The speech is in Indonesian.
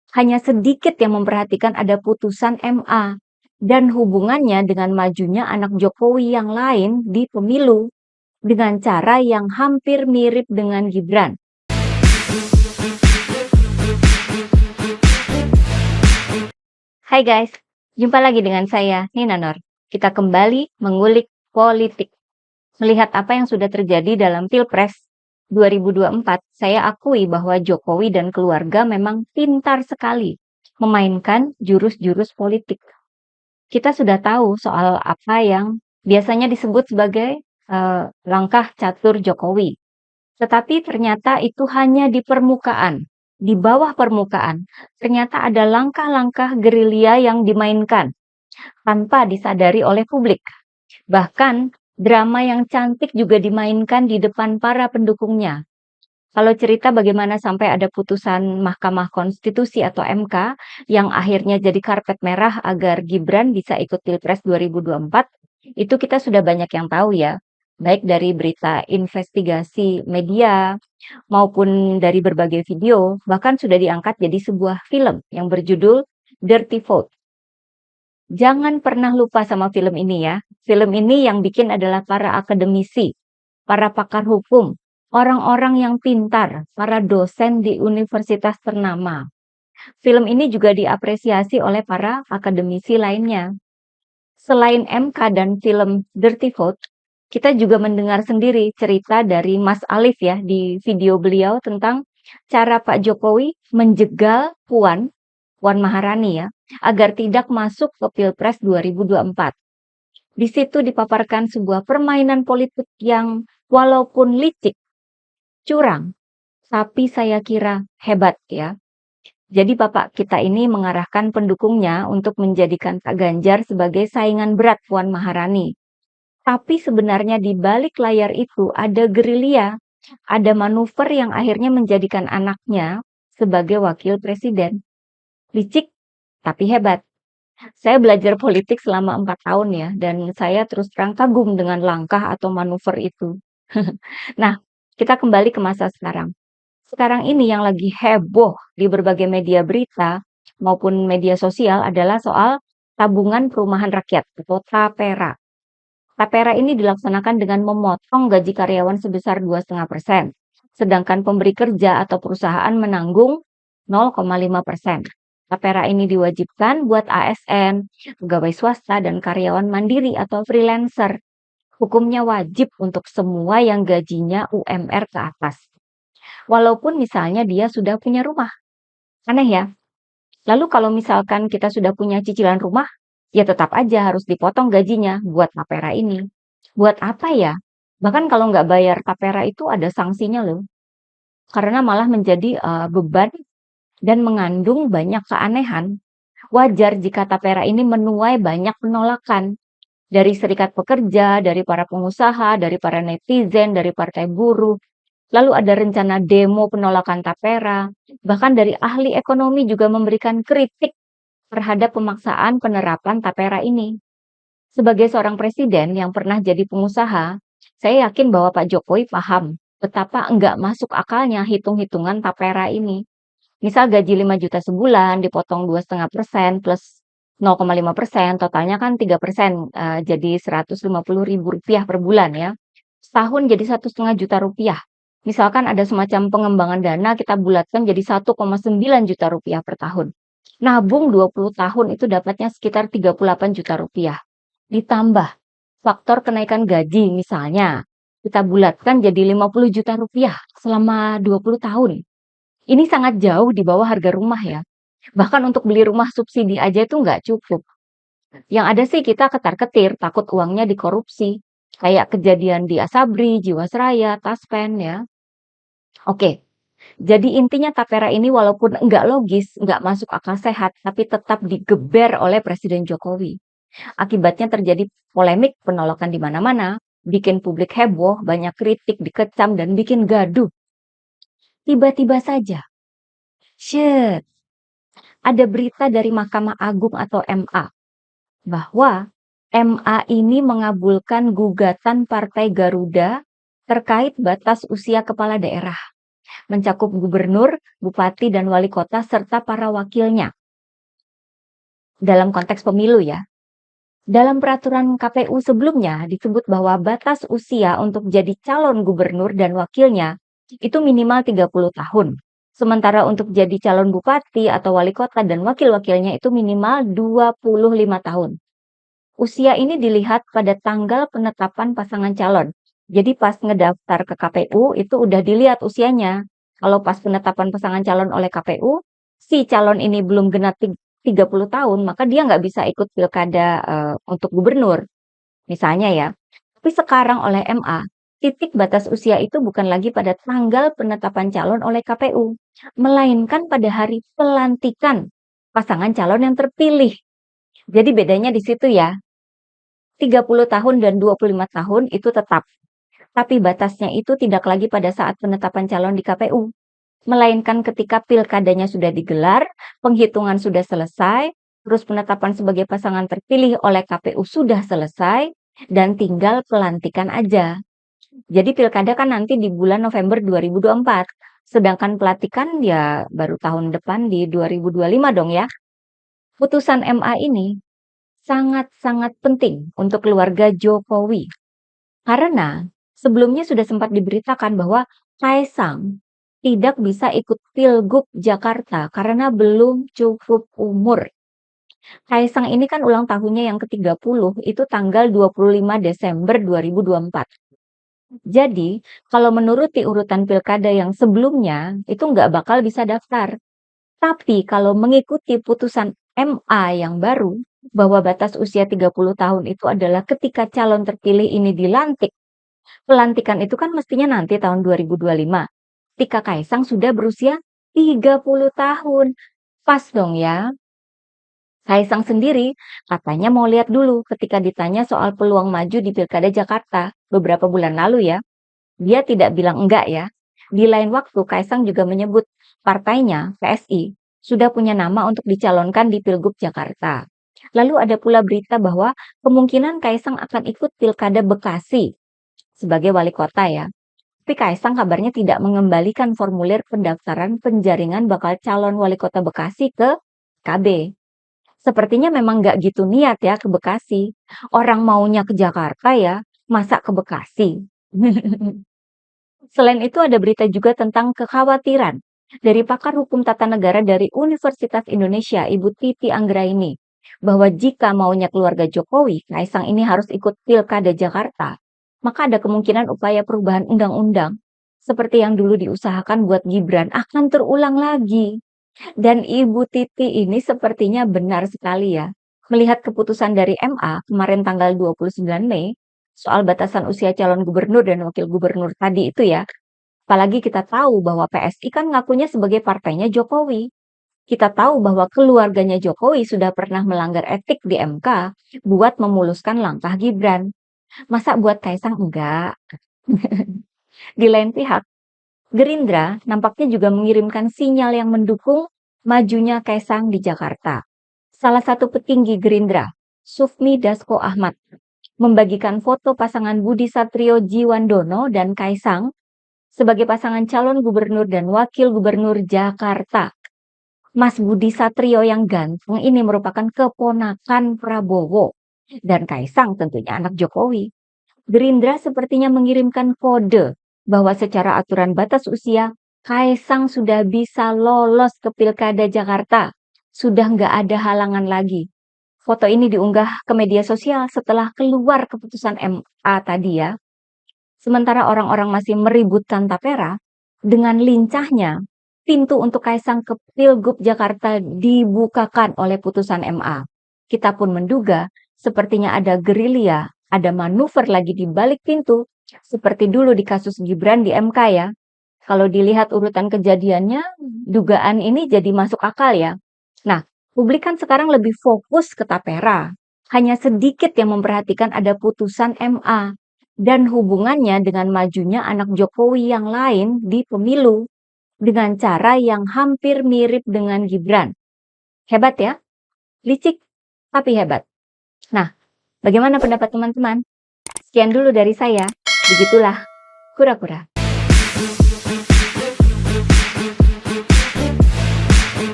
Hanya sedikit yang memperhatikan ada putusan MA dan hubungannya dengan majunya anak Jokowi yang lain di pemilu dengan cara yang hampir mirip dengan Gibran. Hai guys, jumpa lagi dengan saya, Nina Nur. Kita kembali mengulik politik. Melihat apa yang sudah terjadi dalam Pilpres 2024, saya akui bahwa Jokowi dan keluarga memang pintar sekali memainkan jurus-jurus politik. Kita sudah tahu soal apa yang biasanya disebut sebagai langkah catur Jokowi. Tetapi ternyata itu hanya di permukaan. Di bawah permukaan, ternyata ada langkah-langkah gerilya yang dimainkan tanpa disadari oleh publik. Bahkan drama yang cantik juga dimainkan di depan para pendukungnya. Kalau cerita bagaimana sampai ada putusan Mahkamah Konstitusi atau MK yang akhirnya jadi karpet merah agar Gibran bisa ikut Pilpres 2024, itu kita sudah banyak yang tahu ya. Baik dari berita investigasi media maupun dari berbagai video, bahkan sudah diangkat jadi sebuah film yang berjudul Dirty Vote. Jangan pernah lupa sama film ini ya. Film ini yang bikin adalah para akademisi, para pakar hukum, orang-orang yang pintar, para dosen di universitas ternama. Film ini juga diapresiasi oleh para akademisi lainnya. Selain MK dan film Dirty Vote, kita juga mendengar sendiri cerita dari Mas Alif ya di video beliau tentang cara Pak Jokowi menjegal Puan Maharani ya, agar tidak masuk ke Pilpres 2024. Di situ dipaparkan sebuah permainan politik yang walaupun licik, curang, tapi saya kira hebat ya. Jadi Bapak kita ini mengarahkan pendukungnya untuk menjadikan Pak Ganjar sebagai saingan berat Puan Maharani. Tapi sebenarnya di balik layar itu ada gerilya, ada manuver yang akhirnya menjadikan anaknya sebagai wakil presiden. Licik, tapi hebat. Saya belajar politik selama 4 tahun ya, dan saya terus terang kagum dengan langkah atau manuver itu. Nah, kita kembali ke masa sekarang. Sekarang ini yang lagi heboh di berbagai media berita maupun media sosial adalah soal tabungan perumahan rakyat atau TAPERA. TAPERA ini dilaksanakan dengan memotong gaji karyawan sebesar 2,5%, sedangkan pemberi kerja atau perusahaan menanggung 0,5%. TAPERA ini diwajibkan buat ASN, pegawai swasta, dan karyawan mandiri atau freelancer. Hukumnya wajib untuk semua yang gajinya UMR ke atas. Walaupun misalnya dia sudah punya rumah. Aneh ya? Lalu kalau misalkan kita sudah punya cicilan rumah, ya tetap aja harus dipotong gajinya buat TAPERA ini. Buat apa ya? Bahkan kalau nggak bayar TAPERA itu ada sanksinya loh. Karena malah menjadi beban dan mengandung banyak keanehan. Wajar jika TAPERA ini menuai banyak penolakan dari serikat pekerja, dari para pengusaha, dari para netizen, dari partai buruh. Lalu ada rencana demo penolakan TAPERA. Bahkan dari ahli ekonomi juga memberikan kritik terhadap pemaksaan penerapan TAPERA ini. Sebagai seorang presiden yang pernah jadi pengusaha, saya yakin bahwa Pak Jokowi paham betapa enggak masuk akalnya hitung-hitungan TAPERA ini. Misal gaji 5 juta sebulan dipotong 2,5% plus 0,5%, totalnya kan 3%, jadi Rp150.000 per bulan ya. Setahun jadi 1,5 juta rupiah. Misalkan ada semacam pengembangan dana kita bulatkan jadi 1,9 juta rupiah per tahun. Nabung 20 tahun itu dapatnya sekitar 38 juta rupiah. Ditambah faktor kenaikan gaji misalnya, kita bulatkan jadi 50 juta rupiah selama 20 tahun. Ini sangat jauh di bawah harga rumah ya. Bahkan untuk beli rumah subsidi aja itu nggak cukup. Yang ada sih kita ketar-ketir, takut uangnya dikorupsi. Kayak kejadian di Asabri, Jiwasraya, Taspen ya. Oke, jadi intinya TAPERA ini walaupun nggak logis, nggak masuk akal sehat, tapi tetap digeber oleh Presiden Jokowi. Akibatnya terjadi polemik penolakan di mana-mana, bikin publik heboh, banyak kritik, dikecam, dan bikin gaduh. Tiba-tiba saja, shit, ada berita dari Mahkamah Agung atau MA bahwa MA ini mengabulkan gugatan Partai Garuda terkait batas usia kepala daerah. mencakup gubernur, bupati, dan wali kota serta para wakilnya. Dalam konteks pemilu ya. Dalam peraturan KPU sebelumnya disebut bahwa batas usia untuk jadi calon gubernur dan wakilnya itu minimal 30 tahun. Sementara untuk jadi calon bupati atau wali kota dan wakil-wakilnya itu minimal 25 tahun. Usia ini dilihat pada tanggal penetapan pasangan calon. Jadi pas ngedaftar ke KPU itu udah dilihat usianya. Kalau pas penetapan pasangan calon oleh KPU, si calon ini belum genap 30 tahun, maka dia nggak bisa ikut pilkada untuk gubernur, misalnya ya. Tapi sekarang oleh MA, titik batas usia itu bukan lagi pada tanggal penetapan calon oleh KPU, melainkan pada hari pelantikan pasangan calon yang terpilih. Jadi bedanya di situ ya. 30 tahun dan 25 tahun itu tetap. Tapi batasnya itu tidak lagi pada saat penetapan calon di KPU, melainkan ketika pilkadanya sudah digelar, penghitungan sudah selesai, terus penetapan sebagai pasangan terpilih oleh KPU sudah selesai, dan tinggal pelantikan aja. Jadi pilkada kan nanti di bulan November 2024, sedangkan pelantikan ya baru tahun depan di 2025 dong ya. Putusan MA ini sangat-sangat penting untuk keluarga Jokowi. Karena sebelumnya sudah sempat diberitakan bahwa Kaisang tidak bisa ikut Pilgub Jakarta karena belum cukup umur. Kaisang ini kan ulang tahunnya yang ke-30 itu tanggal 25 Desember 2024. Jadi, kalau menuruti urutan pilkada yang sebelumnya, itu nggak bakal bisa daftar. Tapi kalau mengikuti putusan MA yang baru, bahwa batas usia 30 tahun itu adalah ketika calon terpilih ini dilantik. Pelantikan itu kan mestinya nanti tahun 2025. Ketika Kaisang sudah berusia 30 tahun. Pas dong ya. Kaisang sendiri katanya mau lihat dulu ketika ditanya soal peluang maju di Pilkada Jakarta beberapa bulan lalu ya. Dia tidak bilang enggak ya. Di lain waktu Kaisang juga menyebut partainya PSI sudah punya nama untuk dicalonkan di Pilgub Jakarta. Lalu ada pula berita bahwa kemungkinan Kaisang akan ikut Pilkada Bekasi sebagai wali kota ya. Tapi Kaisang kabarnya tidak mengembalikan formulir pendaftaran penjaringan bakal calon wali kota Bekasi ke KB. Sepertinya memang nggak gitu niat ya ke Bekasi. Orang maunya ke Jakarta ya, masa ke Bekasi? Selain itu ada berita juga tentang kekhawatiran dari pakar hukum tata negara dari Universitas Indonesia, Ibu Titi Anggraini, bahwa jika maunya keluarga Jokowi, Kaisang ini harus ikut Pilkada Jakarta, maka ada kemungkinan upaya perubahan undang-undang seperti yang dulu diusahakan buat Gibran akan terulang lagi. Dan Ibu Titi ini sepertinya benar sekali ya. Melihat keputusan dari MA kemarin tanggal 29 Mei soal batasan usia calon gubernur dan wakil gubernur tadi itu ya. Apalagi kita tahu bahwa PSI kan ngakunya sebagai partainya Jokowi. Kita tahu bahwa keluarganya Jokowi sudah pernah melanggar etik di MK buat memuluskan langkah Gibran. Masa buat Kaisang enggak? Di lain pihak, Gerindra nampaknya juga mengirimkan sinyal yang mendukung majunya Kaisang di Jakarta. Salah satu petinggi Gerindra, Sufmi Dasko Ahmad, membagikan foto pasangan Budi Satrio Jiwandono dan Kaisang sebagai pasangan calon gubernur dan wakil gubernur Jakarta. Mas Budi Satrio yang ganteng ini merupakan keponakan Prabowo dan Kaisang tentunya anak Jokowi. Gerindra sepertinya mengirimkan kode bahwa secara aturan batas usia, Kaisang sudah bisa lolos ke Pilkada Jakarta. Sudah nggak ada halangan lagi. Foto ini diunggah ke media sosial setelah keluar keputusan MA tadi ya. Sementara orang-orang masih meributkan tapera, dengan lincahnya, pintu untuk Kaisang ke Pilgub Jakarta dibukakan oleh putusan MA. Kita pun menduga sepertinya ada gerilya, ada manuver lagi di balik pintu, seperti dulu di kasus Gibran di MK ya. Kalau dilihat urutan kejadiannya, dugaan ini jadi masuk akal ya. Nah, publik kan sekarang lebih fokus ke tapera. Hanya sedikit yang memperhatikan ada putusan MA dan hubungannya dengan majunya anak Jokowi yang lain di pemilu dengan cara yang hampir mirip dengan Gibran. Hebat ya? Licik, tapi hebat. Nah, bagaimana pendapat teman-teman? Sekian dulu dari saya. Begitulah kura-kura.